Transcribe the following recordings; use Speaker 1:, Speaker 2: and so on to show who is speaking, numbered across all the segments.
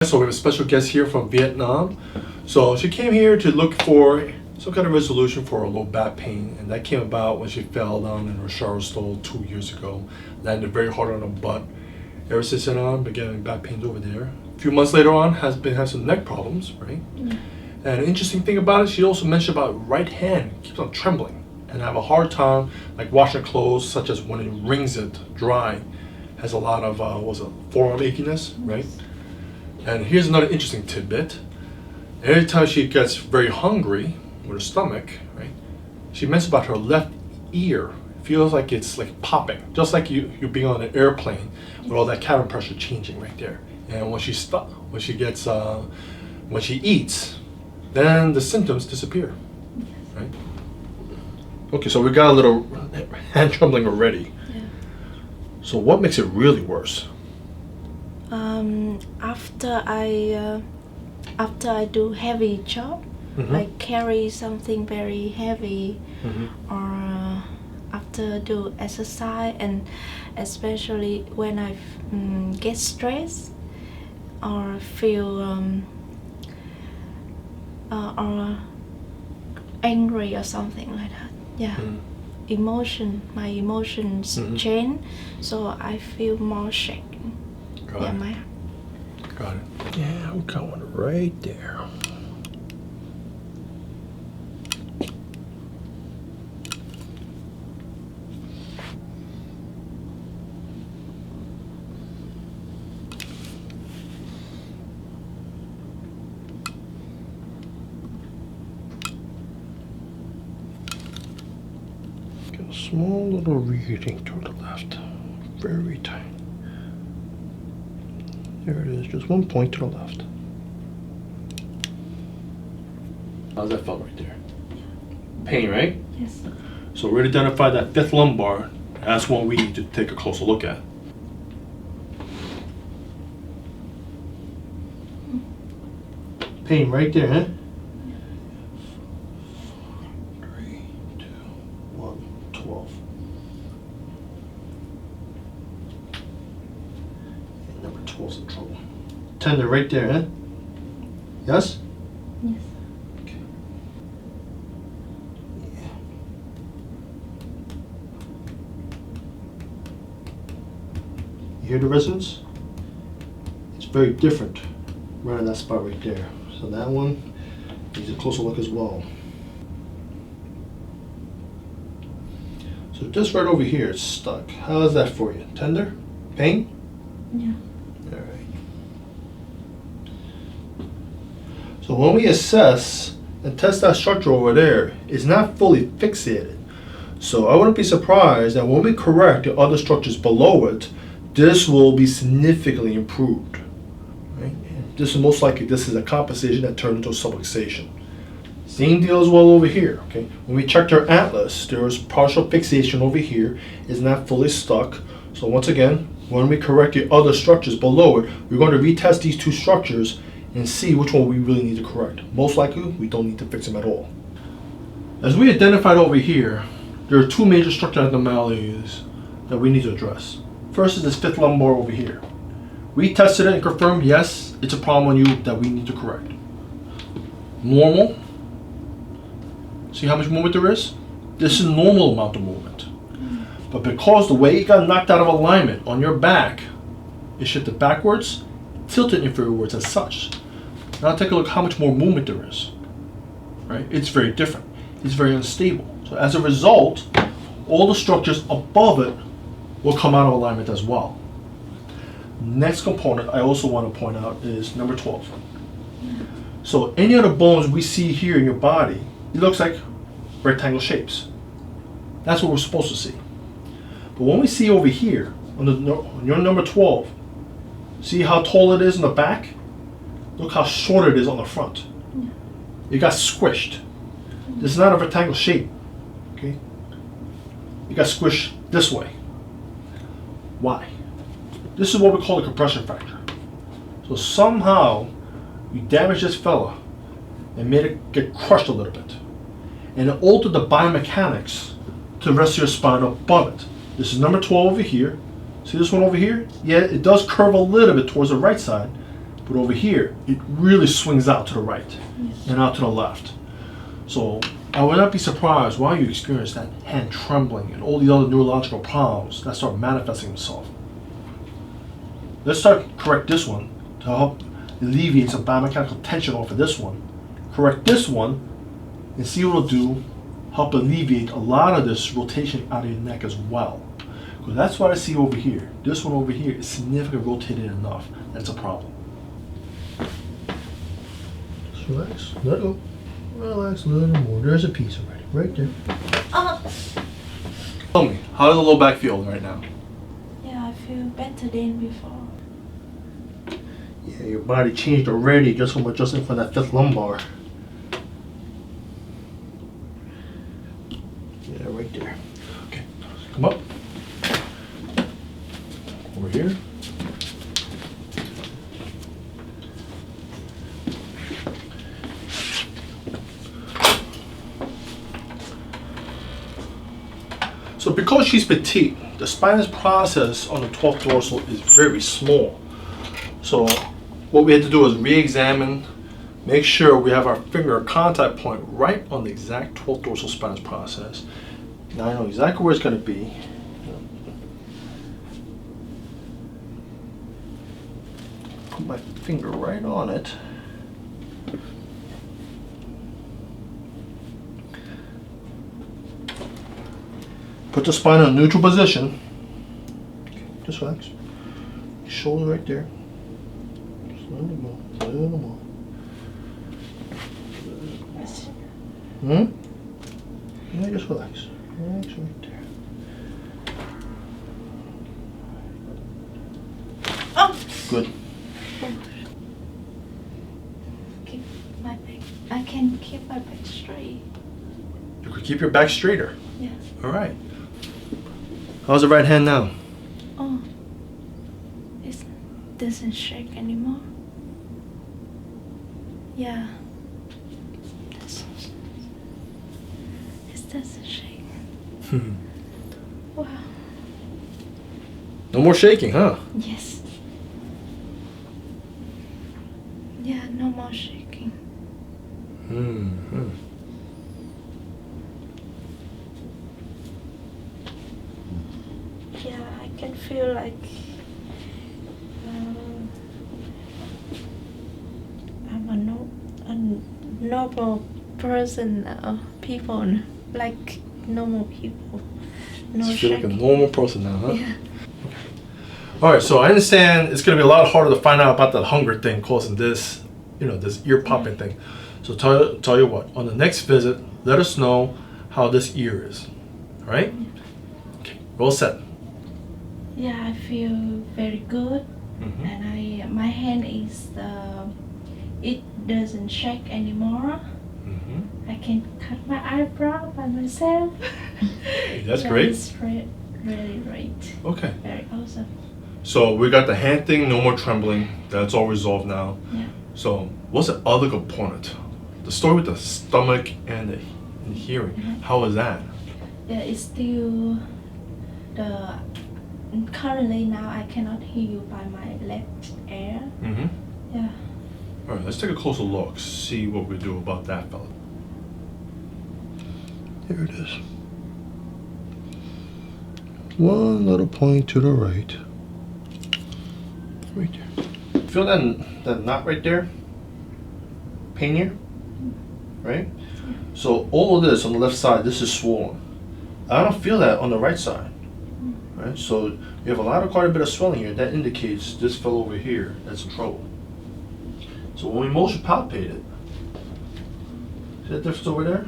Speaker 1: So we have a special guest here from Vietnam. So she came here to look for some kind of resolution for her low back pain, and that came about when she fell down in her shower stall 2 years ago, landed very hard on her butt. Ever since then on, been getting back pains over there. A few months later on, has been having some neck problems, right? Mm. And an interesting thing about it, she also mentioned about right hand keeps on trembling, and have a hard time like washing clothes, such as when it wrings it dry, has a lot of forearm achiness, right? And here's another interesting tidbit. Every time she gets very hungry with her stomach, right, she mentions about her left ear. It feels like it's like popping, just like you being on an airplane with all that cabin pressure changing right there. And when she eats, then the symptoms disappear, right? Okay, so we got a little hand trembling already. Yeah. So what makes it really worse?
Speaker 2: After I do heavy job, like carry something very heavy, or after do exercise, and especially when I get stressed or feel or angry or something like that. Yeah. My emotions change, so I feel more shaking.
Speaker 1: Got it. Got it. Yeah, I'm going right there. Get a small little reading to the left. Very tiny. There it is, just 1 point to the left. How's that felt right there? Pain, right?
Speaker 2: Yes.
Speaker 1: So we identified that fifth lumbar. That's what we need to take a closer look at. Pain right there, huh? 3, 2, 1, 12. Number 12's in trouble. Tender right there, huh? Yes?
Speaker 2: Yes.
Speaker 1: Okay. Yeah. You hear the resonance? It's very different right on that spot right there. So that one needs a closer look as well. So just right over here, it's stuck. How is that for you? Tender? Pain?
Speaker 2: Yeah.
Speaker 1: All right. So when we assess and test that structure over there, it's not fully fixated. So I wouldn't be surprised that when we correct the other structures below it, this will be significantly improved. Right? This is most likely this is a compensation that turned into a subluxation. Same deal as well over here. Okay. When we checked our atlas, there was partial fixation over here. It's not fully stuck. So once again, when we correct the other structures below it, we're going to retest these two structures and see which one we really need to correct. Most likely, we don't need to fix them at all. As we identified over here, there are two major structural abnormalities that we need to address. First is this fifth lumbar over here. We tested it and confirmed, yes, it's a problem on you that we need to correct. Normal. See how much movement there is? This is a normal amount of movement. But because the way it got knocked out of alignment on your back, it shifted backwards, tilted inferiorwards as such. Now take a look how much more movement there is. Right? It's very different. It's very unstable. So as a result, all the structures above it will come out of alignment as well. Next component I also want to point out is number 12. So any of the bones we see here in your body, it looks like rectangle shapes. That's what we're supposed to see. But when we see over here, on your number 12, see how tall it is in the back? Look how short it is on the front. It got squished. This is not a rectangle shape. Okay? It got squished this way. Why? This is what we call a compression fracture. So somehow you damaged this fella and made it get crushed a little bit. And it altered the biomechanics to the rest of your spine above it. This is number 12 over here. See this one over here? Yeah, it does curve a little bit towards the right side, But over here, it really swings out to the right
Speaker 2: Yes.
Speaker 1: and out to the left. So I would not be surprised why you experience that hand trembling and all these other neurological problems that start manifesting themselves. Let's start correct this one to help alleviate some biomechanical tension off of this one. Correct this one and see what it'll do, help alleviate a lot of this rotation out of your neck as well. Because that's what I see over here. This one over here is significantly rotated enough. That's a problem. Just relax. Let go. Relax a little more. There's a piece already. Right there. Tell me, how does the low back feel right now?
Speaker 2: Yeah, I feel better than before.
Speaker 1: Yeah, your body changed already just from adjusting for that fifth lumbar. Yeah, right there. Okay, come up. Over here. So because she's petite, the spinous process on the 12th dorsal is very small. So what we had to do is re-examine, make sure we have our finger contact point right on the exact 12th dorsal spinous process. Now I know exactly where it's going to be. Put my finger right on it. Put the spine in a neutral position. Okay, just relax. Shoulder right there. Just let it go. Let it go. Yeah, just relax. Relax right there.
Speaker 2: Oh!
Speaker 1: Good.
Speaker 2: Keep my back. I can keep my back straight.
Speaker 1: You could keep your back straighter.
Speaker 2: Yeah.
Speaker 1: All right. How's the right hand now?
Speaker 2: Oh. It doesn't shake anymore. Yeah. It doesn't shake. Wow.
Speaker 1: No more shaking, huh?
Speaker 2: Yes. Yeah, no more shaking.
Speaker 1: Mm-hmm.
Speaker 2: Yeah, I can feel like I'm a normal person now. People like normal people. No
Speaker 1: You feel like a
Speaker 2: shaking.
Speaker 1: normal person now, huh?
Speaker 2: Yeah.
Speaker 1: All right, so I understand it's going to be a lot harder to find out about that hunger thing causing this, this ear popping thing. So tell you what, on the next visit, let us know how this ear is. All right? Okay, all set.
Speaker 2: Yeah, I feel very good,
Speaker 1: Mm-hmm.
Speaker 2: and my hand is it doesn't shake anymore.
Speaker 1: Mm-hmm.
Speaker 2: I can cut my eyebrow by myself.
Speaker 1: That's great.
Speaker 2: It's really great.
Speaker 1: Okay.
Speaker 2: Very awesome.
Speaker 1: So we got the hand thing, no more trembling. That's all resolved now.
Speaker 2: Yeah.
Speaker 1: So what's the other component? The story with the stomach and the hearing.
Speaker 2: Mhm.
Speaker 1: How was that?
Speaker 2: Yeah, it's still currently now I cannot hear you by my left ear.
Speaker 1: Mm-hmm.
Speaker 2: Yeah.
Speaker 1: All right, let's take a closer look, see what we do about that fella. Here it is. One little point to the right. Right there. Feel that knot right there? Pain here? Right?
Speaker 2: Yeah.
Speaker 1: So all of this on the left side, this is swollen. I don't feel that on the right side. Right? So you have quite a bit of swelling here. That indicates this fell over here that's in trouble. So when we motion palpate it, see that difference over there?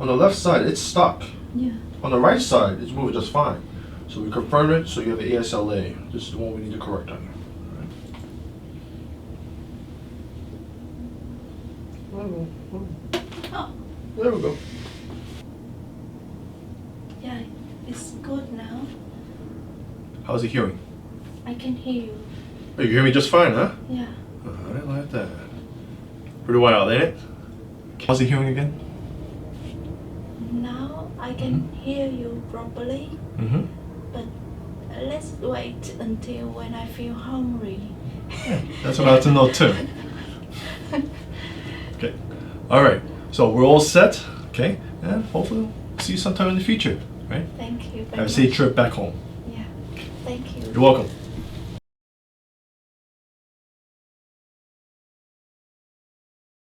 Speaker 1: On the left side, it's stuck.
Speaker 2: Yeah.
Speaker 1: On the right side, it's moving just fine. So we confirm it, so you have an ASLA. This is the one we need to correct on you.
Speaker 2: Oh.
Speaker 1: There we go.
Speaker 2: Yeah, it's good now.
Speaker 1: How's the hearing?
Speaker 2: I can hear you.
Speaker 1: Oh, you hear me just fine, huh?
Speaker 2: Yeah.
Speaker 1: I like that. Pretty wild, ain't it? How's the hearing again?
Speaker 2: Now I can hear you properly,
Speaker 1: Mm-hmm.
Speaker 2: but let's wait until when I feel hungry.
Speaker 1: Yeah, that's what I have to know too. Okay. All right. So we're all set. Okay. And hopefully we'll see you sometime in the future. Right.
Speaker 2: Thank you.
Speaker 1: Have a safe trip back home.
Speaker 2: Yeah. Thank you.
Speaker 1: You're welcome.